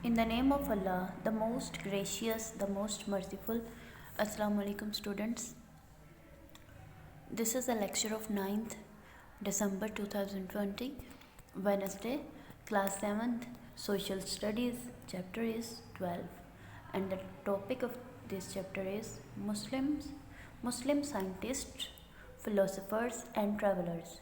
In the name of Allah, the most gracious, the most merciful. Assalamu alaikum students. This is a lecture of 9th December 2020, Wednesday, class 7th, Social Studies, chapter is 12. And the topic of this chapter is Muslim scientists, philosophers and travelers.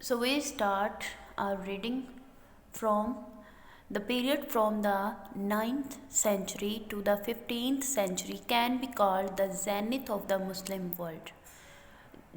So we start our reading from the period from the 9th century to the 15th century can be called the zenith of the Muslim world.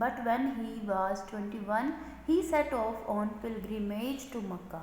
but when he was 21 he set off on pilgrimage to Mecca.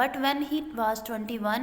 but when he was 21,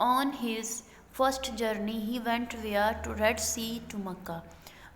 on his first journey he went via to Red Sea to Mecca.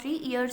3 years,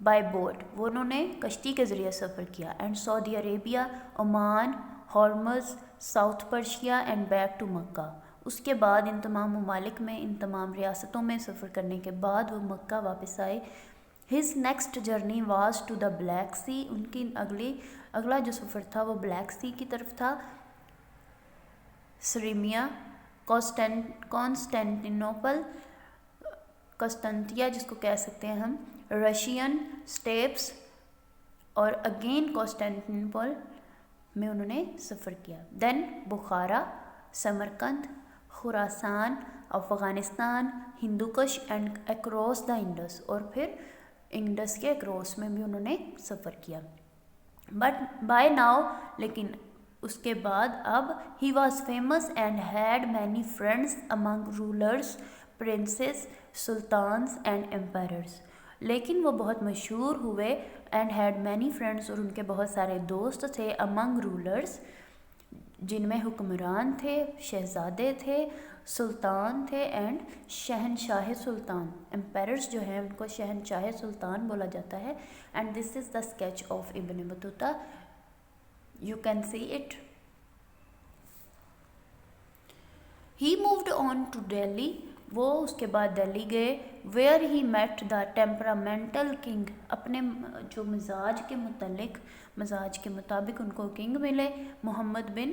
by boat, وہ انہوں نے کشتی کے ذریعے سفر کیا. And Saudi Arabia, Oman, Hormuz, south Persia and back to Mecca. اس کے بعد ان تمام ممالک میں، ان تمام ریاستوں میں سفر کرنے کے بعد وہ مکہ واپس آئے. His next journey was to the Black Sea. ان کی اگلا جو سفر تھا وہ بلیک سی کی طرف تھا. سریمیا، کانسٹینٹینوپل، قسطنطنیہ جس کو کہہ سکتے ہیں ہم، رشین اسٹیپس اور اگین کانسٹینٹینوپل میں انہوں نے سفر کیا. Then Bukhara, Samarkand, Khorasan, Afghanistan, Hindu Kush and across the Indus, اور پھر انڈس کے اکراس میں بھی انہوں نے سفر کیا. بٹ بائی ناؤ، لیکن اس کے بعد اب he was famous and had many friends among rulers, princes, sultans and emperors. لیکن وہ بہت مشہور ہوئے. اینڈ ہیڈ مینی فرینڈس، اور ان کے بہت سارے دوست تھے. امنگ رولرس، جن میں حکمران تھے، شہزادے تھے، سلطان تھے، اینڈ شہنشاہ سلطان. امپائررز جو ہیں ان کو شہنشاہ سلطان بولا جاتا ہے. And this is the sketch of Ibn Battuta. You can see it. He moved on to Delhi. وہ اس کے بعد دہلی گئے. Where he met the temperamental king. اپنے جو مزاج کے مطابق ان کو کنگ ملے، محمد بن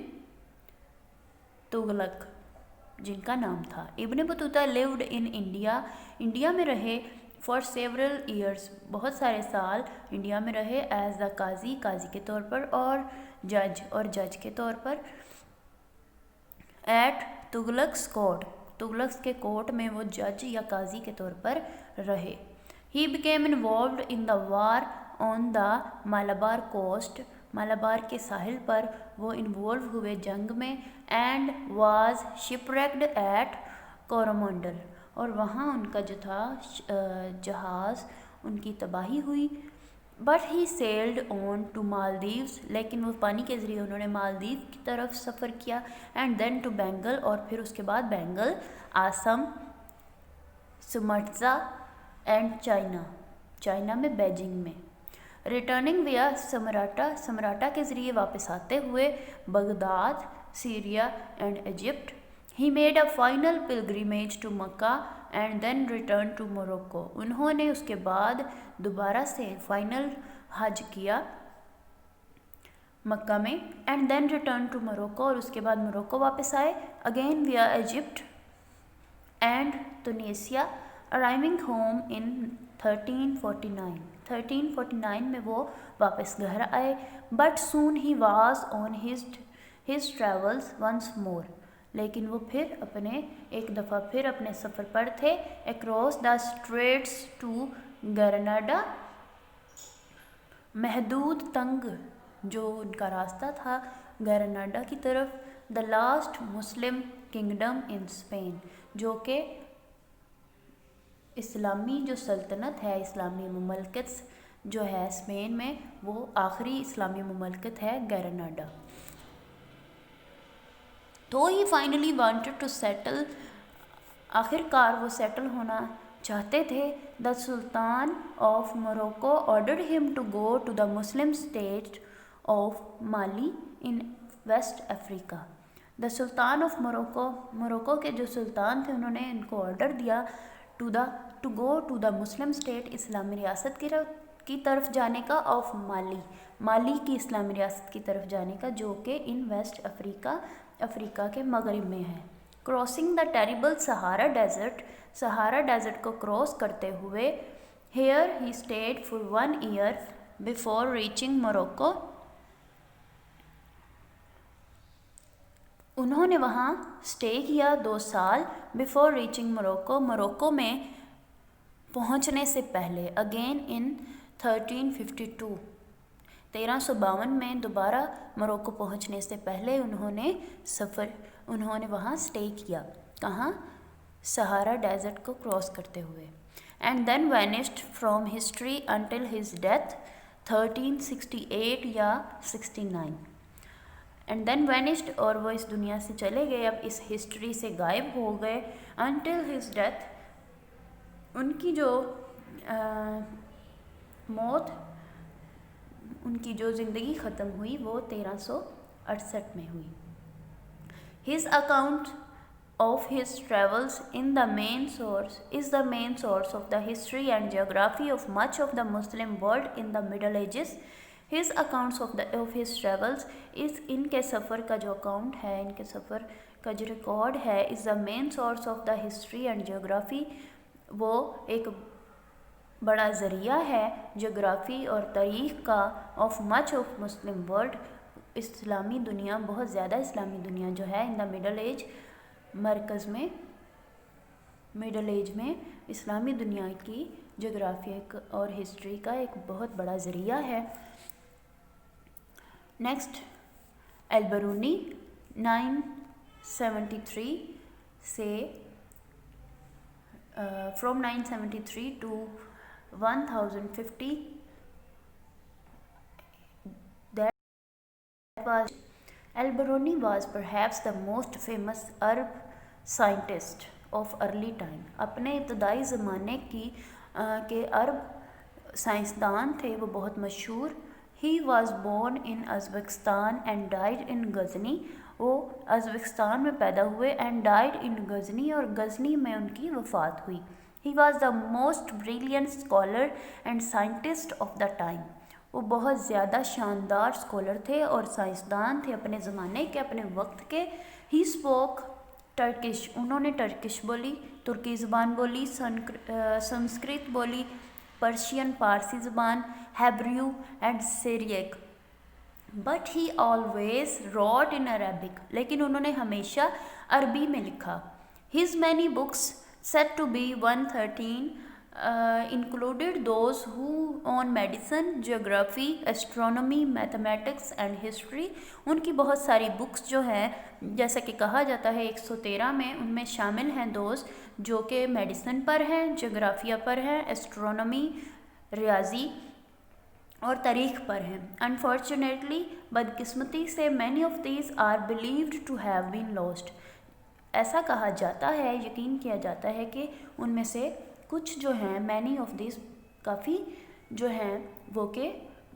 تغلق جن کا نام تھا. ابن Battuta lived in India. India میں رہے. فار سیورل ایئرس، بہت سارے سال انڈیا میں رہے. ایز دا قاضی کے طور پر، اور جج کے طور پر. ایٹ تغلق's کورٹ، تغلق کے کورٹ میں وہ جج یا قاضی کے طور پر رہے. He became involved in the war on the Malabar coast. Malabar کے ساحل پر وہ انوالو ہوئے جنگ میں. And was shipwrecked at Coromandel, اور وہاں ان کا جو تھا جہاز، ان کی تباہی ہوئی. But he sailed on to Maldives, لیکن وہ پانی کے ذریعے انہوں نے مالدیو کی طرف سفر کیا. اینڈ دین ٹو بینگل، اور پھر اس کے بعد Bengal, Assam, Sumatra and China میں بیجنگ میں. ریٹرننگ ویا سمراٹا کے ذریعے واپس آتے ہوئے Baghdad, Syria and Egypt. He made a final pilgrimage to Mecca and then return to Morocco. انہوں نے اس کے بعد دوبارہ سے فائنل حج کیا مکہ میں. And then return to Morocco, اور اس کے بعد موروکو واپس آئے. Again via Egypt and Tunisia, arriving home in 1349 میں وہ واپس گھر آئے. But soon he was on his travels once more, لیکن وہ پھر ایک دفعہ پھر اپنے سفر پر تھے. اکراس دا اسٹریٹس ٹو گرناڈا، محدود تنگ جو ان کا راستہ تھا گرناڈا کی طرف. The last Muslim kingdom in Spain, جو کہ اسلامی جو سلطنت ہے، اسلامی مملکت جو ہے اسپین میں، وہ آخری اسلامی مملکت ہے گرناڈا. تو he finally wanted to settle, آخر کار وہ سیٹل ہونا چاہتے تھے. The sultan of Morocco ordered him to go to the Muslim state of Mali in waste Africa. The sultan of Morocco کے جو سلطان تھے، انہوں نے ان کو آرڈر دیا to go to the Muslim state, اسلامی ریاست کی طرف جانے کا، آف مالی کی اسلامی ریاست کی طرف جانے کا، جو کہ ان ویسٹ افریقہ کے مغرب میں ہے. Crossing the terrible Sahara desert کو کراس کرتے ہوئے. Here he stayed for 1 year before reaching Morocco. انہوں نے وہاں اسٹے کیا 2 سال. بفور ریچنگ موروکو میں پہنچنے سے پہلے. اگین ان 1352 میں دوبارہ موروکو پہنچنے سے پہلے انہوں نے وہاں اسٹے کیا. کہاں؟ سہارا ڈیزرٹ کو کراس کرتے ہوئے. And then vanished from history until his death 1368 یا 69. اینڈ دین وینشڈ، اور وہ اس دنیا سے چلے گئے، اب اس ہسٹری سے غائب ہو گئے. انٹل ہز ڈیتھ، ان کی جو موت ان کی جو زندگی ختم ہوئی وہ 1368 میں ہوئی. His account of his travels is the main source of the history and geography of much of the Muslim world in the Middle Ages. His accounts of his travels is ان کے سفر کا جو اکاؤنٹ ہے, ان کے سفر کا جو record ہے, is the main source of the history and geography. وہ ایک بڑا ذریعہ ہے جغرافی اور تاریخ کا of much of Muslim world, اسلامی دنیا, بہت زیادہ اسلامی دنیا جو ہے ان دا مڈل ایج, مرکز میں مڈل ایج میں اسلامی دنیا کی جغرافی اور ہسٹری کا ایک بہت بڑا ذریعہ ہے. نیکسٹ, البرونی 973 سے from 973 to 1050. Al-Biruni was perhaps the most famous Arab scientist of early time. اپنے ابتدائی زمانے کے عرب سائنسدان تھے, وہ بہت مشہور. He was born in Uzbekistan and died in Ghazni. وہ ازبکستان میں پیدا ہوئے and died in Ghazni, اور غزنی میں ان کی وفات ہوئی. He was the most brilliant scholar and scientist of the time. وہ بہت زیادہ شاندار اسکالر تھے اور سائنسدان تھے اپنے زمانے کے, اپنے وقت کے. ہی اسپوک ٹرکش, انہوں نے ٹرکش بولی, ترکی زبان بولی, سنسکرت بولی, پرشین پارسی زبان, Hebrew and Syriac. But he always wrote in Arabic, لیکن انہوں نے ہمیشہ عربی میں لکھا. His many books said to be 113 included those who on medicine, geography, astronomy, mathematics and history. ان کی بہت ساری بکس جو ہیں, جیسا کہ کہا جاتا ہے 113 میں, ان میں شامل ہیں دوز جو کہ میڈیسن پر ہیں, جغرافیہ پر ہیں, اسٹرونومی ریاضی اور تاریخ پر ہیں. Unfortunately, بدقسمتی سے many of these are believed to have been lost. ایسا کہا جاتا ہے, یقین کیا جاتا ہے کہ ان میں سے کچھ جو ہیں, many of these, کافی جو ہیں وہ کہ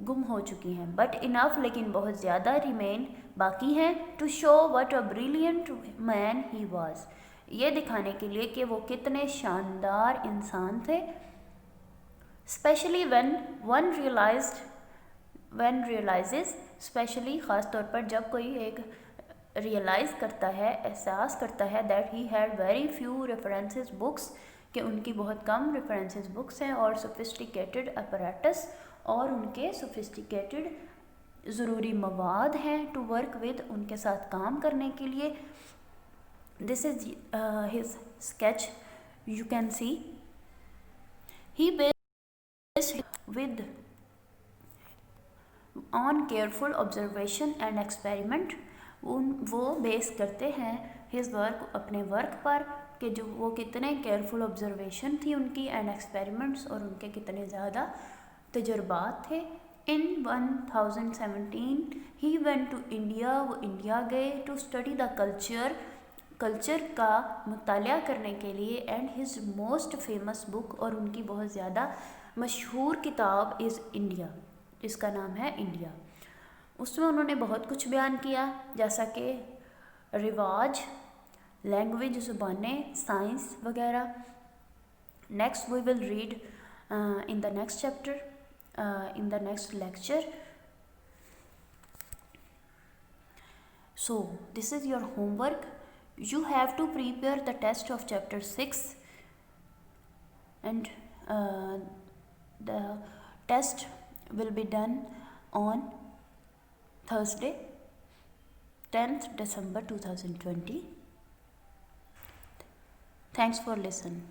گم ہو چکی ہیں. بٹ انف, لیکن بہت زیادہ remain, باقی ہیں. to show what a brilliant man he was, یہ دکھانے کے لیے کہ وہ کتنے شاندار انسان تھے. especially when one realizes, especially خاص طور پر جب کوئی ایک ریئلائز کرتا ہے, احساس کرتا ہے, that he had very few references books, کہ ان کی بہت کم ریفرنسز بکس ہیں, اور sophisticated apparatus, اور ان کے sophisticated ضروری مواد ہیں, to work with, ان کے ساتھ کام کرنے کے لیے. This is his sketch, you can see. He based with on careful observation and experiment. وہ بیس کرتے ہیں his work, اپنے ورک پر, کہ جو وہ کتنے کیئرفل آبزرویشن تھی ان کی, اینڈ ایکسپیریمنٹس, اور ان کے کتنے زیادہ تجربات تھے. in 1017 he went to India, وہ انڈیا گئے, to study the کلچر کا مطالعہ کرنے کے لیے. And his most famous book, اور ان کی بہت زیادہ مشہور کتاب is انڈیا, جس کا نام ہے انڈیا. اس میں انہوں نے بہت کچھ بیان کیا, جیسا کہ رواج, لینگویج, زبانیں, سائنس وغیرہ. Next we will read in the next chapter, in the next lecture. So this is your homework. You have to prepare the test of chapter 6, and the test will be done on Thursday, 10th December 2020. Thanks for listening.